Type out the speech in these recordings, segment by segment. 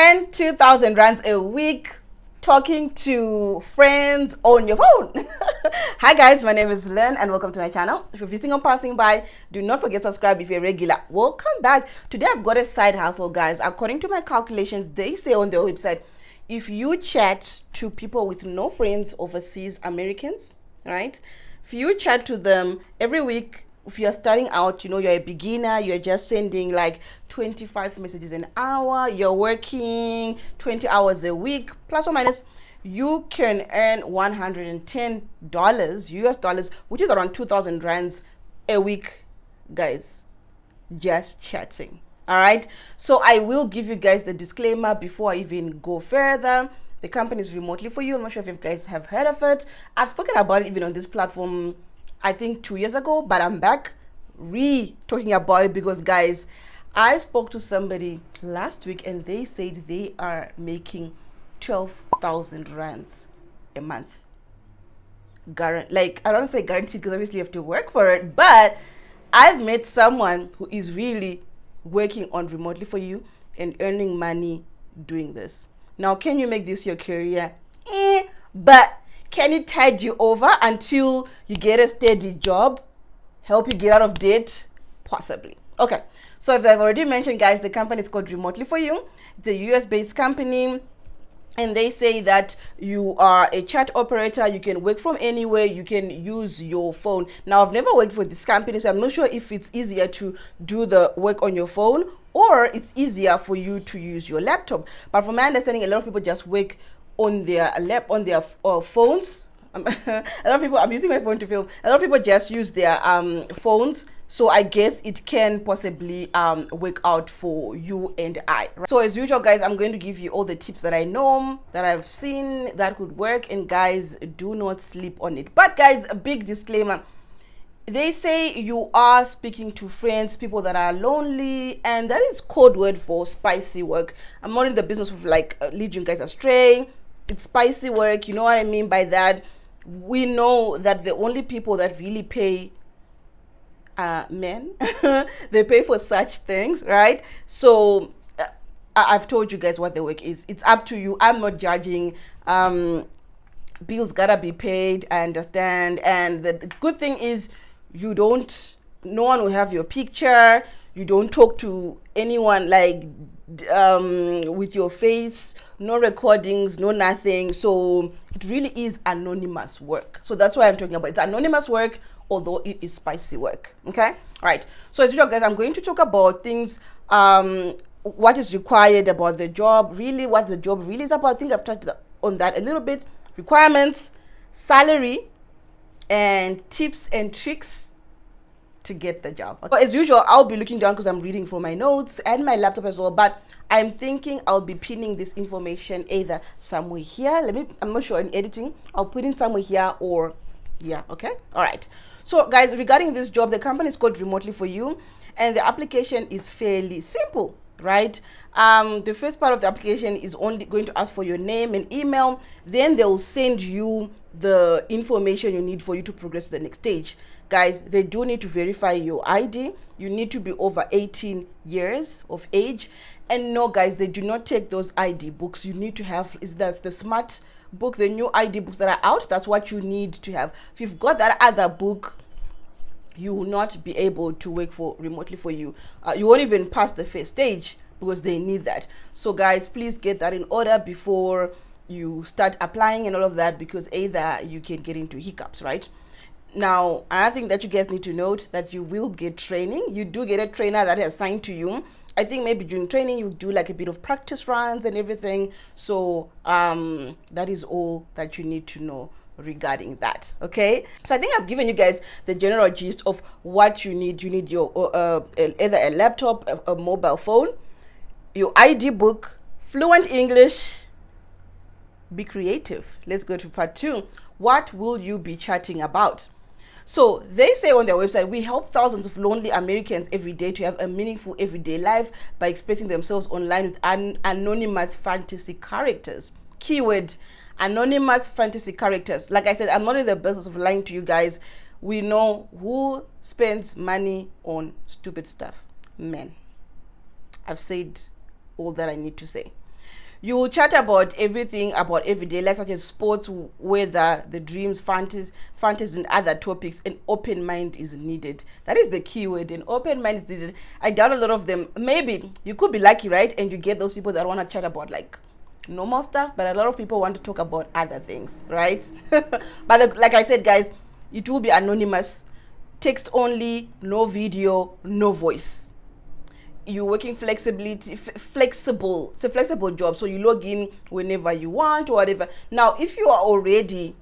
earn 2,000 rands a week talking to friends on your phone. Hi guys, my name is Len and welcome to my channel. If you're visiting or passing by, do not forget to subscribe if you're regular. Welcome back. Today I've got a side hustle, guys. According to my calculations, they say on their website, if you chat to people with no friends overseas, Americans, right? If you chat to them every week, if you're starting out, you know, you're a beginner, you're just sending like 25 messages an hour, you're working 20 hours a week, plus or minus, you can earn $110 US dollars, which is around 2,000 rands a week, guys, just chatting. All right, so I will give you guys the disclaimer before I even go further. The company is Remotely4U. I'm not sure if you guys have heard of it. I've spoken about it even on this platform, I think 2 years ago, but I'm back talking about it because, guys, I spoke to somebody last week and they said they are making 12,000 rands a month. Like, I don't want to say guaranteed because obviously you have to work for it, but I've met someone who is really working on Remotely4U and earning money doing this. Now, can you make this your career? But can it tide you over until you get a steady job? Help you get out of debt? Possibly. Okay, so if I've already mentioned, guys, the company is called Remotely4U. It's a US-based company. And they say that you are a chat operator, you can work from anywhere, you can use your phone. Now, I've never worked for this company, so I'm not sure if it's easier to do the work on your phone or it's easier for you to use your laptop. But from my understanding, a lot of people just work on their phones. A lot of people, I'm using my phone to film. A lot of people just use their phones. So I guess it can possibly work out for you and I. Right? So as usual, guys, I'm going to give you all the tips that I know, that I've seen that could work. And guys, do not sleep on it. But guys, a big disclaimer. They say you are speaking to friends, people that are lonely, and that is code word for spicy work. I'm not in the business of like leading you guys astray. It's spicy work. You know what I mean by that? We know that the only people that really pay men, they pay for such things, right? So I've told you guys what the work is. It's up to you. I'm not judging. Bills gotta be paid, I understand. And the good thing is no one will have your picture. You don't talk to anyone like with your face, no recordings, no nothing. So it really is anonymous work. So that's why I'm talking about. It's anonymous work, although it is spicy work. Okay, all right. So as usual, guys, I'm going to talk about things, what is required about the job, really what the job really is about. I think I've touched on that a little bit. Requirements, salary, and tips and tricks to get the job. Okay. So as usual, I'll be looking down because I'm reading from my notes and my laptop as well, but I'm thinking I'll be pinning this information either somewhere here. I'm not sure in editing, I'll put in somewhere here or yeah. Okay, all right. So guys, regarding this job, the company is called Remotely4U and the application is fairly simple, right? The first part of the application is only going to ask for your name and email. Then they'll send you the information you need for you to progress to the next stage. Guys, they do need to verify your ID. You need to be over 18 years of age. And no, guys, they do not take those ID books. You need to have, that's the smart book, the new ID books that are out. That's what you need to have. If you've got that other book, you will not be able to work for Remotely4U. You won't even pass the first stage because they need that. So guys, please get that in order before you start applying and all of that, because either you can get into hiccups, right? Now, another thing that you guys need to note that you will get training. You do get a trainer that is assigned to you. I think maybe during training you do like a bit of practice runs and everything. So that is all that you need to know regarding that. Okay, so I think I've given you guys the general gist of what you need. You need your either a laptop, a mobile phone, your ID book, fluent English. Be creative. Let's go to part 2. What will you be chatting about? So they say on their website, we help thousands of lonely Americans every day to have a meaningful everyday life by expressing themselves online with anonymous fantasy characters. Keyword, anonymous fantasy characters. Like I said, I'm not in the business of lying to you guys. We know who spends money on stupid stuff. Men. I've said all that I need to say. You will chat about everything about everyday life, such as sports, weather, the dreams, fantasies, and other topics. An open mind is needed. That is the key word. An open mind is needed. I doubt a lot of them. Maybe you could be lucky, right? And you get those people that want to chat about like normal stuff, but a lot of people want to talk about other things, right? But like I said, guys, it will be anonymous, text only, no video, no voice. You're working flexible. It's a flexible job, so you log in whenever you want or whatever. Now, if you are already,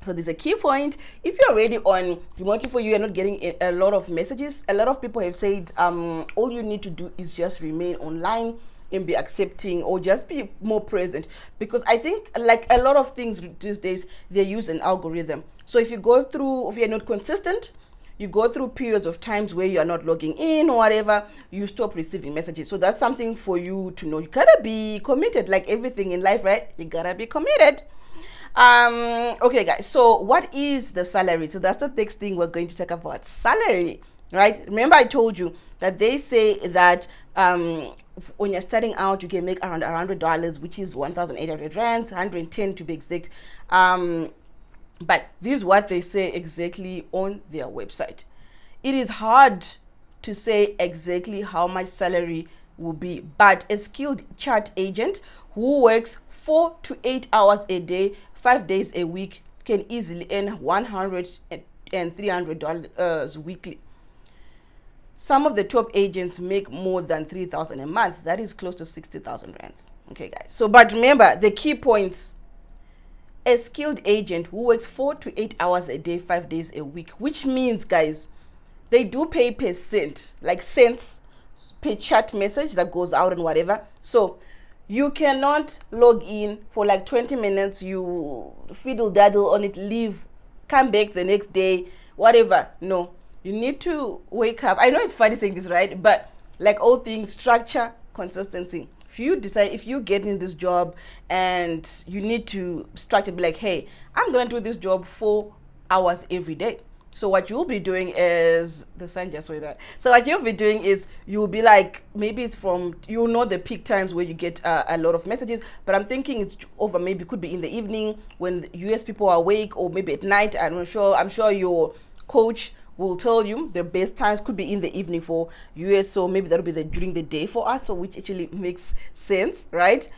so there's a key point, if you're already on Remotely4U, you're not getting a lot of messages. A lot of people have said all you need to do is just remain online and be accepting, or just be more present, because I think like a lot of things these days, they use an algorithm. So if you're not consistent, you go through periods of times where you are not logging in or whatever, you stop receiving messages. So that's something for you to know. You gotta be committed, like everything in life, right? You gotta be committed. Okay, guys, so what is the salary? So that's the next thing we're going to talk about, salary, right? Remember I told you that they say that when you're starting out, you can make around $100, which is 1,800 rands, 110 to be exact. But this is what they say exactly on their website. It is hard to say exactly how much salary will be, but a skilled chat agent who works 4 to 8 hours a day, 5 days a week, can easily earn $100 and $300 weekly. Some of the top agents make more than 3,000 a month. That is close to 60,000 rands. Okay, guys. So, but remember the key points. A skilled agent who works 4 to 8 hours a day, 5 days a week, which means, guys, they do pay per cent, like cents per chat message that goes out and whatever. So you cannot log in for like 20 minutes, you fiddle daddle on it, leave, come back the next day, whatever. No, you need to wake up. I know it's funny saying this, right? But like all things, structure, consistency. If you get in this job and you need to structure, be like, hey, I'm gonna do this job 4 hours every day. So what you'll be doing is, the sun just saw that. So what you'll be doing is, you'll be like, maybe it's from, you know, the peak times where you get a lot of messages, but I'm thinking it's over, maybe could be in the evening when the US people are awake, or maybe at night. I'm sure your coach will tell you the best times could be in the evening for US, so maybe that'll be during the day for us, so which actually makes sense, right?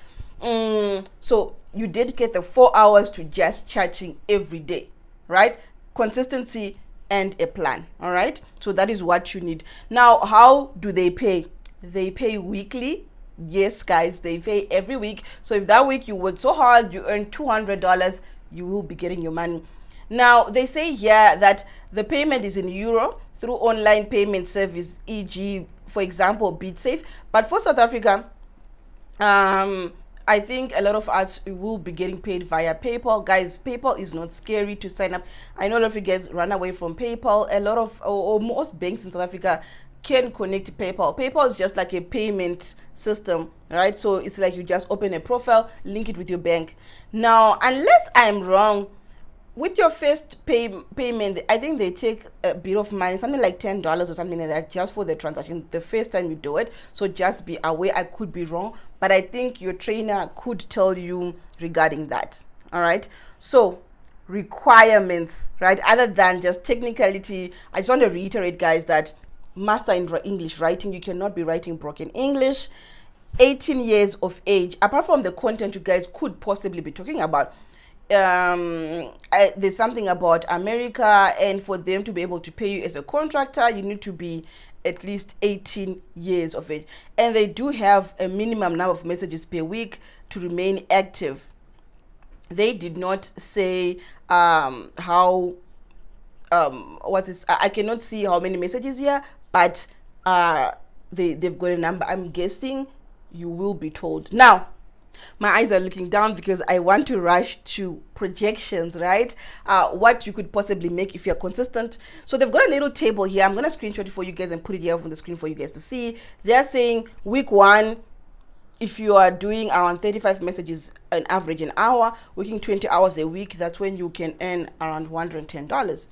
So you dedicate the 4 hours to just chatting every day, right? Consistency and a plan. All right, so that is what you need. Now, how do they pay? They pay weekly. Yes, guys, they pay every week. So if that week you work so hard, you earn $200, you will be getting your money. Now, they say here that the payment is in euro through online payment service, e.g., for example, BitSafe. But for South Africa, I think a lot of us will be getting paid via PayPal. Guys, PayPal is not scary to sign up. I know a lot of you guys run away from PayPal. A lot of, or most banks in South Africa can connect to PayPal. PayPal is just like a payment system, right? So it's like you just open a profile, link it with your bank. Now, unless I'm wrong, with your first payment, I think they take a bit of money, something like $10 or something like that, just for the transaction the first time you do it. So just be aware. I could be wrong, but I think your trainer could tell you regarding that. All right. So requirements, right? Other than just technicality, I just want to reiterate, guys, that master in English writing. You cannot be writing broken English. 18 years of age. Apart from the content you guys could possibly be talking about, there's something about America, and for them to be able to pay you as a contractor, you need to be at least 18 years of age, and they do have a minimum number of messages per week to remain active. They did not say how what is, I cannot see how many messages here, but they've got a number. I'm guessing you will be told. Now, my eyes are looking down because I want to rush to projections, right? What you could possibly make if you're consistent. So they've got a little table here. I'm going to screenshot it for you guys and put it here on the screen for you guys to see. They're saying week 1, if you are doing around 35 messages an average an hour, working 20 hours a week, that's when you can earn around $110.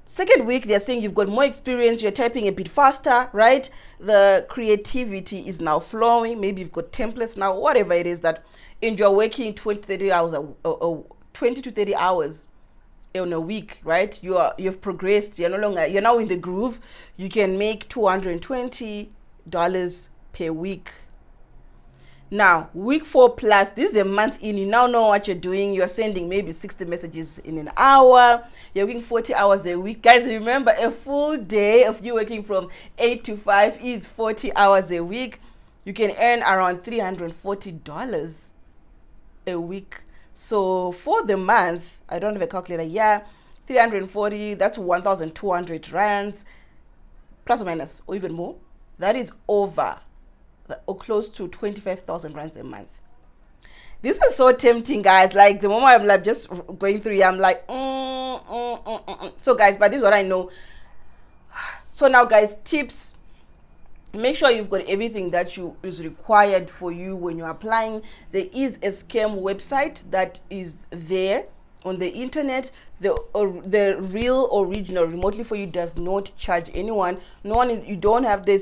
Second week, they're saying you've got more experience, you're typing a bit faster, right? The creativity is now flowing. Maybe you've got templates now, whatever it is that, and you're working 20 to 30 hours, 20 to 30 hours in a week, right? You've progressed. You're now in the groove. You can make $220 per week. Now, week 4 plus, this is a month in, you now know what you're doing. You're sending maybe 60 messages in an hour. You're working 40 hours a week. Guys, remember, a full day of you working from 8 to 5 is 40 hours a week. You can earn around $340 a week. So for the month, I don't have a calculator. Yeah, 340, that's 1,200 rands, plus or minus, or even more. That is over or close to 25,000 rands a month. This is so tempting, guys. Like, the moment I'm like just going through here, I'm like, So guys, but this is what I know. So now, guys, tips. Make sure you've got everything that is required for you when you're applying. There is a scam website that is there on the internet. The real original Remotely4U does not charge anyone. You don't have a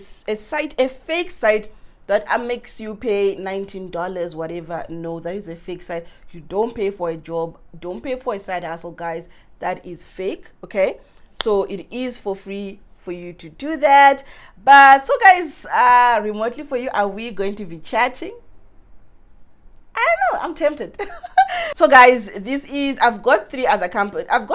fake site that makes you pay $19 whatever. No, that is a fake site. You don't pay for a job, don't pay for a side hustle, guys. That is fake. Okay, so it is for free for you to do that. But so guys, Remotely4U, are we going to be chatting? I don't know, I'm tempted. So guys, I've got 3 other companies. I've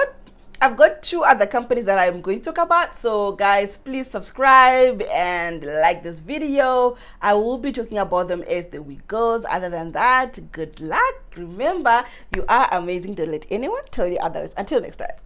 got 2 other companies that I'm going to talk about. So guys, please subscribe and like this video. I will be talking about them as the week goes. Other than that, good luck. Remember, you are amazing. Don't let anyone tell you others. Until next time.